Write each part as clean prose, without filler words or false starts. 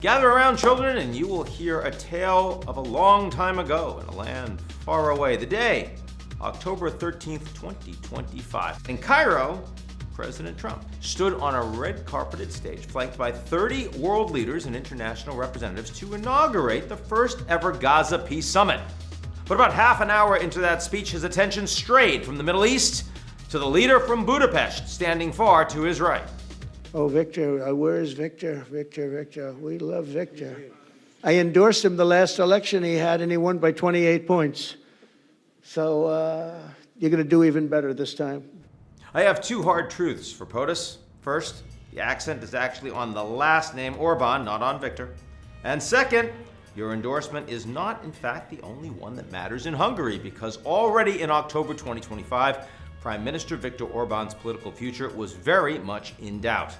Gather around, children, and you will hear a tale of a long time ago in a land far away. The day, October 13th, 2025. In Cairo, President Trump stood on a red-carpeted stage flanked by 30 world leaders and international representatives to inaugurate the first ever Gaza Peace Summit. But about half an hour into that speech, his attention strayed from the Middle East to the leader from Budapest, standing far to his right. Oh, Victor, where is Victor? Victor. We love Victor. I endorsed him the last election he had, and he won by 28 points. So you're going to do even better this time. I have two hard truths for POTUS. First, the accent is actually on the last name Orbán, not on Victor. And second, your endorsement is not, in fact, the only one that matters in Hungary, because already in October 2025, Prime Minister Viktor Orbán's political future was very much in doubt.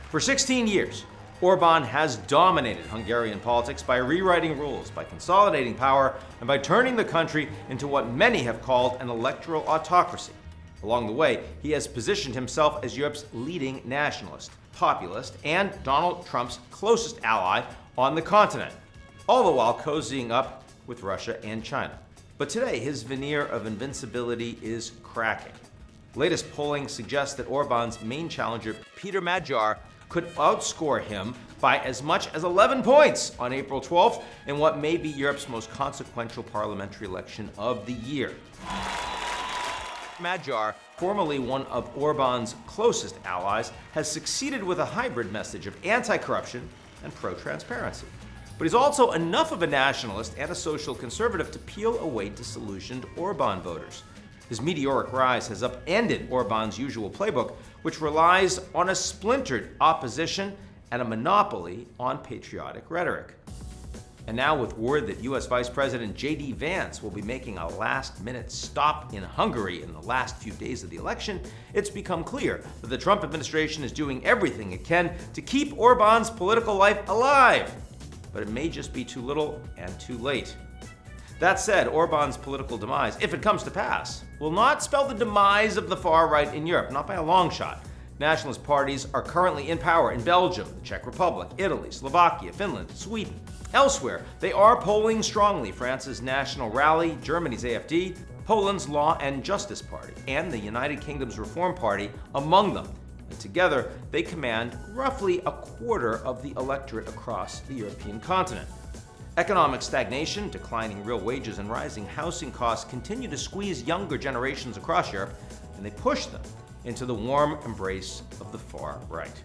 For 16 years, Orbán has dominated Hungarian politics by rewriting rules, by consolidating power, and by turning the country into what many have called an electoral autocracy. Along the way, he has positioned himself as Europe's leading nationalist, populist, and Donald Trump's closest ally on the continent, all the while cozying up with Russia and China. But today, his veneer of invincibility is cracking. Latest polling suggests that Orbán's main challenger, Péter Magyar, could outscore him by as much as 11 points on April 12th in what may be Europe's most consequential parliamentary election of the year. Magyar, formerly one of Orbán's closest allies, has succeeded with a hybrid message of anti-corruption and pro-transparency. But he's also enough of a nationalist and a social conservative to peel away disillusioned Orbán voters. His meteoric rise has upended Orbán's usual playbook, which relies on a splintered opposition and a monopoly on patriotic rhetoric. And now, with word that U.S. Vice President J.D. Vance will be making a last-minute stop in Hungary in the last few days of the election, it's become clear that the Trump administration is doing everything it can to keep Orbán's political life alive. But it may just be too little and too late. That said, Orbán's political demise, if it comes to pass, will not spell the demise of the far right in Europe, not by a long shot. Nationalist parties are currently in power in Belgium, the Czech Republic, Italy, Slovakia, Finland, Sweden. Elsewhere, they are polling strongly: France's National Rally, Germany's AfD, Poland's Law and Justice Party, and the United Kingdom's Reform Party among them. And together, they command roughly a quarter of the electorate across the European continent. Economic stagnation, declining real wages, and rising housing costs continue to squeeze younger generations across Europe, and they push them into the warm embrace of the far right.